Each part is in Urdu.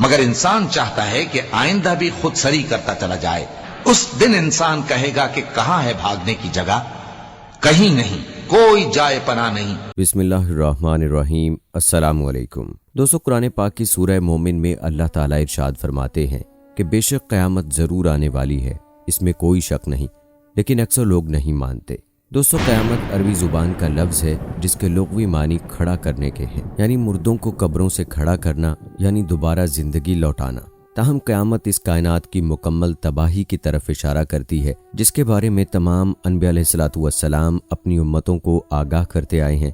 مگر انسان چاہتا ہے کہ آئندہ بھی خود سری کرتا چلا جائے۔ اس دن انسان کہے گا کہ کہاں ہے بھاگنے کی جگہ؟ کہیں نہیں، کوئی جائے پناہ نہیں۔ بسم اللہ الرحمن الرحیم۔ السلام علیکم دوستو، قرآن پاک کی سورہ مومن میں اللہ تعالیٰ ارشاد فرماتے ہیں کہ بے شک قیامت ضرور آنے والی ہے، اس میں کوئی شک نہیں، لیکن اکثر لوگ نہیں مانتے۔ دوستو، قیامت عربی زبان کا لفظ ہے جس کے لغوی معنی کھڑا کرنے کے ہیں، یعنی مردوں کو قبروں سے کھڑا کرنا، یعنی دوبارہ زندگی لوٹانا۔ تاہم قیامت اس کائنات کی مکمل تباہی کی طرف اشارہ کرتی ہے، جس کے بارے میں تمام انبیاء علیہ السلام اپنی امتوں کو آگاہ کرتے آئے ہیں۔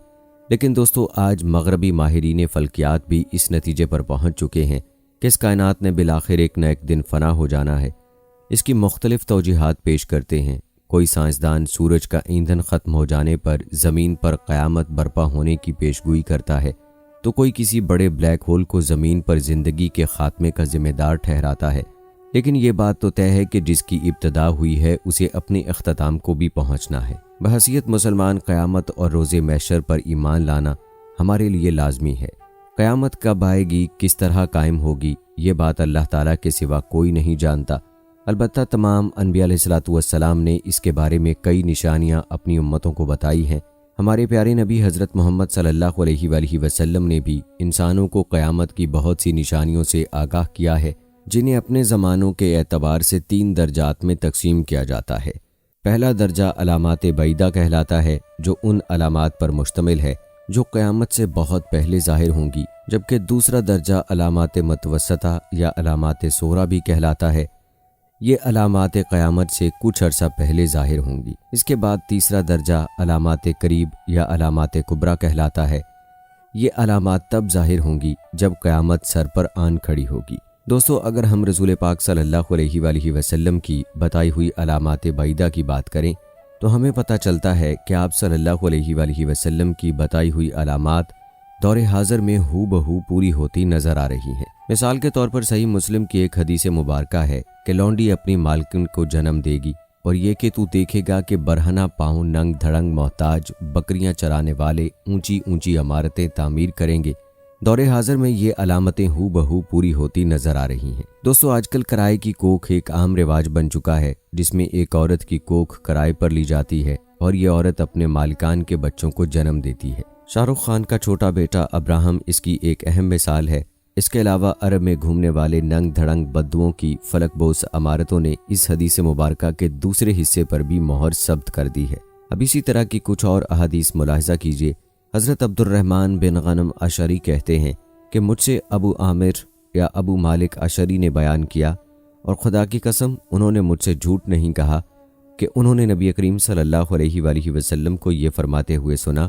لیکن دوستو، آج مغربی ماہرین فلکیات بھی اس نتیجے پر پہنچ چکے ہیں کہ اس کائنات نے بالآخر ایک نہ ایک دن فنا ہو جانا ہے۔ اس کی مختلف توجیحات پیش کرتے ہیں۔ کوئی سائنسدان سورج کا ایندھن ختم ہو جانے پر زمین پر قیامت برپا ہونے کی پیشگوئی کرتا ہے، تو کوئی کسی بڑے بلیک ہول کو زمین پر زندگی کے خاتمے کا ذمہ دار ٹھہراتا ہے۔ لیکن یہ بات تو طے ہے کہ جس کی ابتدا ہوئی ہے اسے اپنے اختتام کو بھی پہنچنا ہے۔ بحیثیت مسلمان، قیامت اور روز محشر پر ایمان لانا ہمارے لیے لازمی ہے۔ قیامت کب آئے گی، کس طرح قائم ہوگی، یہ بات اللہ تعالیٰ کے سوا کوئی نہیں جانتا۔ البتہ تمام انبیاء علیہ السلام نے اس کے بارے میں کئی نشانیاں اپنی امتوں کو بتائی ہیں۔ ہمارے پیارے نبی حضرت محمد صلی اللہ علیہ وآلہ وسلم نے بھی انسانوں کو قیامت کی بہت سی نشانیوں سے آگاہ کیا ہے، جنہیں اپنے زمانوں کے اعتبار سے 3 درجات میں تقسیم کیا جاتا ہے۔ پہلا درجہ علامات بعیدہ کہلاتا ہے، جو ان علامات پر مشتمل ہے جو قیامت سے بہت پہلے ظاہر ہوں گی، جبکہ دوسرا درجہ علامات متوسطہ یا علامات صغریٰ بھی کہلاتا ہے۔ یہ علامات قیامت سے کچھ عرصہ پہلے ظاہر ہوں گی۔ اس کے بعد تیسرا درجہ علامات قریب یا علامات کبریٰ کہلاتا ہے۔ یہ علامات تب ظاہر ہوں گی جب قیامت سر پر آن کھڑی ہوگی۔ دوستو، اگر ہم رسول پاک صلی اللہ علیہ وآلہ وسلم کی بتائی ہوئی علامات بعیدہ کی بات کریں تو ہمیں پتہ چلتا ہے کہ آپ صلی اللہ علیہ وآلہ وسلم کی بتائی ہوئی علامات دور حاضر میں ہو بہو پوری ہوتی نظر آ رہی ہیں۔ مثال کے طور پر صحیح مسلم کی ایک حدیث مبارکہ ہے کہ لونڈی اپنی مالکن کو جنم دے گی، اور یہ کہ تو دیکھے گا کہ برہنہ پاؤں، ننگ دھڑنگ محتاج، بکریاں چرانے والے اونچی اونچی عمارتیں تعمیر کریں گے۔ دور حاضر میں یہ علامتیں ہو بہو پوری ہوتی نظر آ رہی ہیں۔ دوستو، آج کل کرائے کی کوکھ ایک عام رواج بن چکا ہے، جس میں ایک عورت کی کوکھ کرائے پر لی جاتی ہے اور یہ عورت اپنے مالکان کے بچوں کو جنم دیتی ہے۔ شاہ رخ خان کا چھوٹا بیٹا ابراہم اس کی ایک اہم مثال ہے۔ اس کے علاوہ عرب میں گھومنے والے ننگ دھڑنگ بدوؤں کی فلک بوس عمارتوں نے اس حدیث مبارکہ کے دوسرے حصے پر بھی مہر ثبت کر دی ہے۔ اب اسی طرح کی کچھ اور احادیث ملاحظہ کیجیے۔ حضرت عبد الرحمن بن غنم اشعری کہتے ہیں کہ مجھ سے ابو عامر یا ابو مالک اشعری نے بیان کیا، اور خدا کی قسم انہوں نے مجھ سے جھوٹ نہیں کہا، کہ انہوں نے نبی کریم صلی اللہ علیہ وآلہ وسلم کو یہ فرماتے ہوئے سنا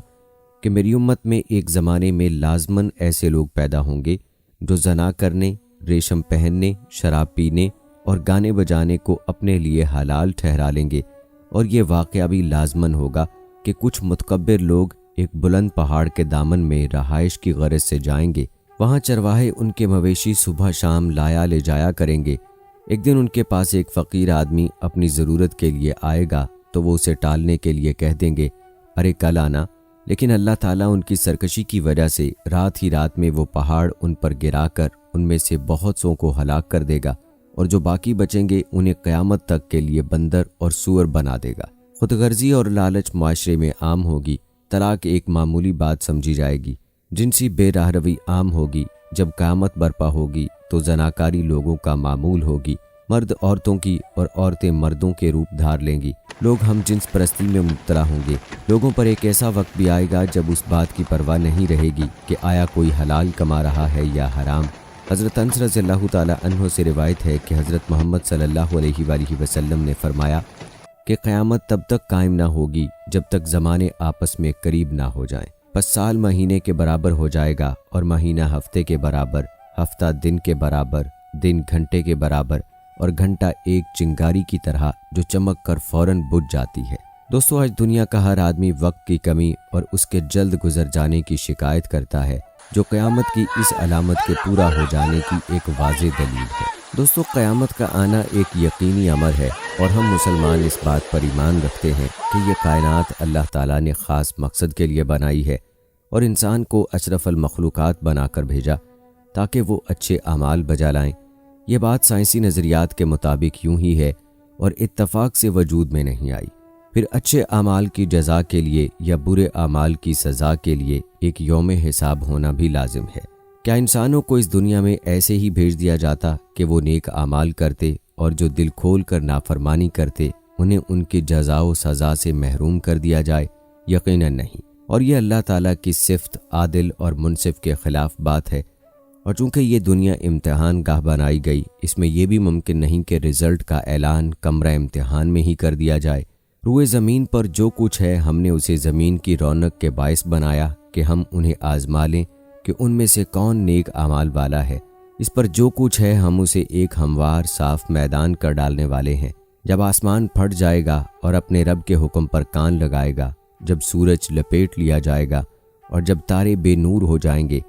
کہ میری امت میں ایک زمانے میں لازماً ایسے لوگ پیدا ہوں گے جو زنا کرنے، ریشم پہننے، شراب پینے اور گانے بجانے کو اپنے لیے حلال ٹھہرا لیں گے، اور یہ واقعہ بھی لازماً ہوگا کہ کچھ متکبر لوگ ایک بلند پہاڑ کے دامن میں رہائش کی غرض سے جائیں گے۔ وہاں چرواہے ان کے مویشی صبح شام لایا لے جایا کریں گے۔ ایک دن ان کے پاس ایک فقیر آدمی اپنی ضرورت کے لیے آئے گا تو وہ اسے ٹالنے کے لیے کہہ دیں گے، ارے کل آنا، لیکن اللہ تعالیٰ ان کی سرکشی کی وجہ سے رات ہی رات میں وہ پہاڑ ان پر گرا کر ان میں سے بہت سوں کو ہلاک کر دے گا، اور جو باقی بچیں گے انہیں قیامت تک کے لیے بندر اور سور بنا دے گا۔ خود غرضی اور لالچ معاشرے میں عام ہوگی، طلاق ایک معمولی بات سمجھی جائے گی، جنسی بے راہ روی عام ہوگی۔ جب قیامت برپا ہوگی تو زناکاری لوگوں کا معمول ہوگی، مرد عورتوں کی اور عورتیں مردوں کے روپ دھار لیں گی، لوگ ہم جنس پرستی میں مبتلا ہوں گے۔ لوگوں پر ایک ایسا وقت بھی آئے گا جب اس بات کی پرواہ نہیں رہے گی کہ آیا کوئی حلال کما رہا ہے یا حرام۔ حضرت انس رضی اللہ تعالی عنہ سے روایت ہے کہ حضرت محمد صلی اللہ علیہ وآلہ وسلم نے فرمایا کہ قیامت تب تک قائم نہ ہوگی جب تک زمانے آپس میں قریب نہ ہو جائیں۔ پس سال مہینے کے برابر ہو جائے گا، اور مہینہ ہفتے کے برابر، ہفتہ دن کے برابر، دن گھنٹے کے برابر، اور گھنٹہ ایک چنگاری کی طرح جو چمک کر فوراً بجھ جاتی ہے۔ دوستو، آج دنیا کا ہر آدمی وقت کی کمی اور اس کے جلد گزر جانے کی شکایت کرتا ہے، جو قیامت کی اس علامت کے پورا ہو جانے کی ایک واضح دلیل ہے۔ دوستو، قیامت کا آنا ایک یقینی امر ہے، اور ہم مسلمان اس بات پر ایمان رکھتے ہیں کہ یہ کائنات اللہ تعالیٰ نے خاص مقصد کے لیے بنائی ہے اور انسان کو اشرف المخلوقات بنا کر بھیجا۔ تاکہ وہ اچھے اعمال بجا لائیں۔ یہ بات سائنسی نظریات کے مطابق یوں ہی ہے اور اتفاق سے وجود میں نہیں آئی۔ پھر اچھے اعمال کی جزا کے لیے یا برے اعمال کی سزا کے لیے ایک یوم حساب ہونا بھی لازم ہے۔ کیا انسانوں کو اس دنیا میں ایسے ہی بھیج دیا جاتا کہ وہ نیک اعمال کرتے اور جو دل کھول کر نافرمانی کرتے انہیں ان کی جزا و سزا سے محروم کر دیا جائے؟ یقیناً نہیں، اور یہ اللہ تعالیٰ کی صفت عادل اور منصف کے خلاف بات ہے۔ اور چونکہ یہ دنیا امتحان گاہ بنائی گئی، اس میں یہ بھی ممکن نہیں کہ رزلٹ کا اعلان کمرہ امتحان میں ہی کر دیا جائے۔ روئے زمین پر جو کچھ ہے ہم نے اسے زمین کی رونق کے باعث بنایا کہ ہم انہیں آزما لیں کہ ان میں سے کون نیک اعمال والا ہے۔ اس پر جو کچھ ہے ہم اسے ایک ہموار صاف میدان کر ڈالنے والے ہیں۔ جب آسمان پھٹ جائے گا اور اپنے رب کے حکم پر کان لگائے گا، جب سورج لپیٹ لیا جائے گا اور جب تارے بے نور ہو جائیں گے،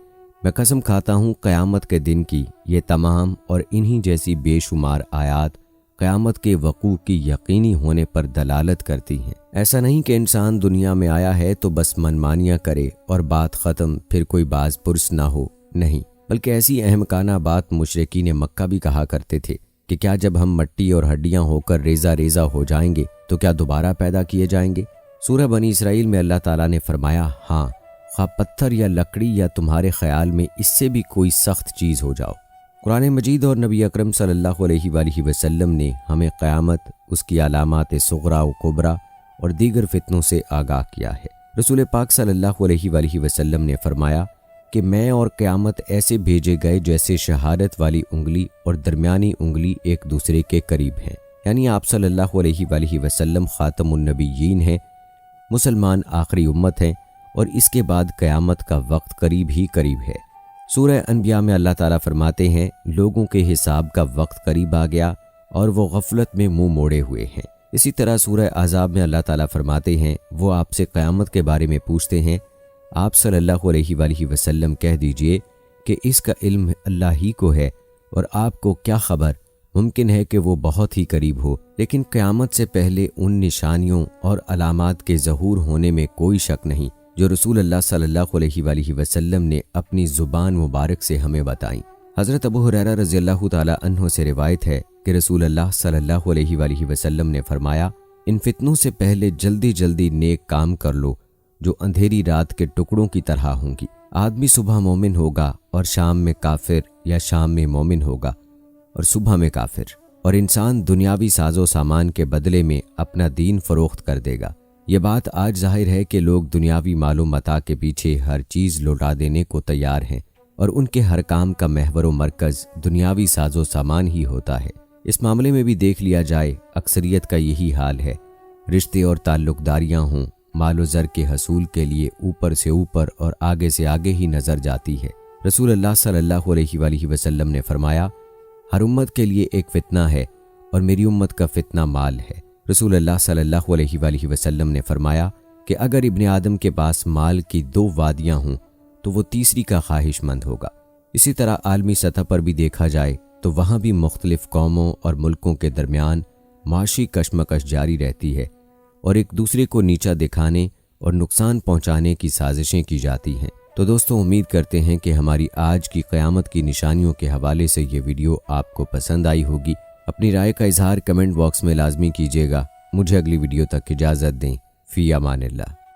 میں قسم کھاتا ہوں قیامت کے دن کی، یہ تمام اور انہی جیسی بے شمار آیات قیامت کے وقوع کی یقینی ہونے پر دلالت کرتی ہیں۔ ایسا نہیں کہ انسان دنیا میں آیا ہے تو بس منمانیاں کرے اور بات ختم، پھر کوئی باز پرس نہ ہو، نہیں، بلکہ ایسی احمقانہ بات مشرکین مکہ بھی کہا کرتے تھے کہ کیا جب ہم مٹی اور ہڈیاں ہو کر ریزہ ریزہ ہو جائیں گے تو کیا دوبارہ پیدا کیے جائیں گے؟ سورہ بنی اسرائیل میں اللہ تعالیٰ نے فرمایا، ہاں، خواہ پتھر یا لکڑی یا تمہارے خیال میں اس سے بھی کوئی سخت چیز ہو جاؤ۔ قرآن مجید اور نبی اکرم صلی اللہ علیہ وآلہ وسلم نے ہمیں قیامت، اس کی علامات صغرا و کبرا اور دیگر فتنوں سے آگاہ کیا ہے۔ رسول پاک صلی اللہ علیہ وآلہ وسلم نے فرمایا کہ میں اور قیامت ایسے بھیجے گئے جیسے شہادت والی انگلی اور درمیانی انگلی ایک دوسرے کے قریب ہیں، یعنی آپ صلی اللہ علیہ وآلہ وسلم خاتم النبیین ہیں، مسلمان آخری امت ہیں، اور اس کے بعد قیامت کا وقت قریب ہی قریب ہے۔ سورہ انبیاء میں اللہ تعالیٰ فرماتے ہیں، لوگوں کے حساب کا وقت قریب آ گیا اور وہ غفلت میں منہ موڑے ہوئے ہیں۔ اسی طرح سورہ احزاب میں اللہ تعالیٰ فرماتے ہیں، وہ آپ سے قیامت کے بارے میں پوچھتے ہیں، آپ صلی اللہ علیہ وآلہ وسلم کہہ دیجئے کہ اس کا علم اللہ ہی کو ہے، اور آپ کو کیا خبر، ممکن ہے کہ وہ بہت ہی قریب ہو، لیکن قیامت سے پہلے ان نشانیوں اور علامات کے ظہور ہونے میں کوئی شک نہیں جو رسول اللہ صلی اللہ علیہ وآلہ وسلم نے اپنی زبان مبارک سے ہمیں بتائیں۔ حضرت ابو ہریرہ رضی اللہ تعالی عنہ سے روایت ہے کہ رسول اللہ صلی اللہ علیہ وآلہ وسلم نے فرمایا، ان فتنوں سے پہلے جلدی جلدی نیک کام کر لو جو اندھیری رات کے ٹکڑوں کی طرح ہوں گی۔ آدمی صبح مومن ہوگا اور شام میں کافر، یا شام میں مومن ہوگا اور صبح میں کافر، اور انسان دنیاوی ساز و سامان کے بدلے میں اپنا دین فروخت کر دے گا۔ یہ بات آج ظاہر ہے کہ لوگ دنیاوی مال و متاع کے پیچھے ہر چیز لوٹا دینے کو تیار ہیں، اور ان کے ہر کام کا محور و مرکز دنیاوی ساز و سامان ہی ہوتا ہے۔ اس معاملے میں بھی دیکھ لیا جائے، اکثریت کا یہی حال ہے۔ رشتے اور تعلق داریاں ہوں، مال و زر کے حصول کے لیے اوپر سے اوپر اور آگے سے آگے ہی نظر جاتی ہے۔ رسول اللہ صلی اللہ علیہ وآلہ وسلم نے فرمایا، ہر امت کے لیے ایک فتنہ ہے، اور میری امت کا فتنہ مال ہے۔ رسول اللہ صلی اللہ علیہ وآلہ وسلم نے فرمایا کہ اگر ابن آدم کے پاس مال کی 2 وادیاں ہوں تو وہ تیسری کا خواہش مند ہوگا۔ اسی طرح عالمی سطح پر بھی دیکھا جائے تو وہاں بھی مختلف قوموں اور ملکوں کے درمیان معاشی کشمکش جاری رہتی ہے، اور ایک دوسرے کو نیچا دکھانے اور نقصان پہنچانے کی سازشیں کی جاتی ہیں۔ تو دوستوں، امید کرتے ہیں کہ ہماری آج کی قیامت کی نشانیوں کے حوالے سے یہ ویڈیو آپ کو پسند آئی ہوگی۔ اپنی رائے کا اظہار کمنٹ باکس میں لازمی کیجیے گا۔ مجھے اگلی ویڈیو تک اجازت دیں۔ فی امان اللہ۔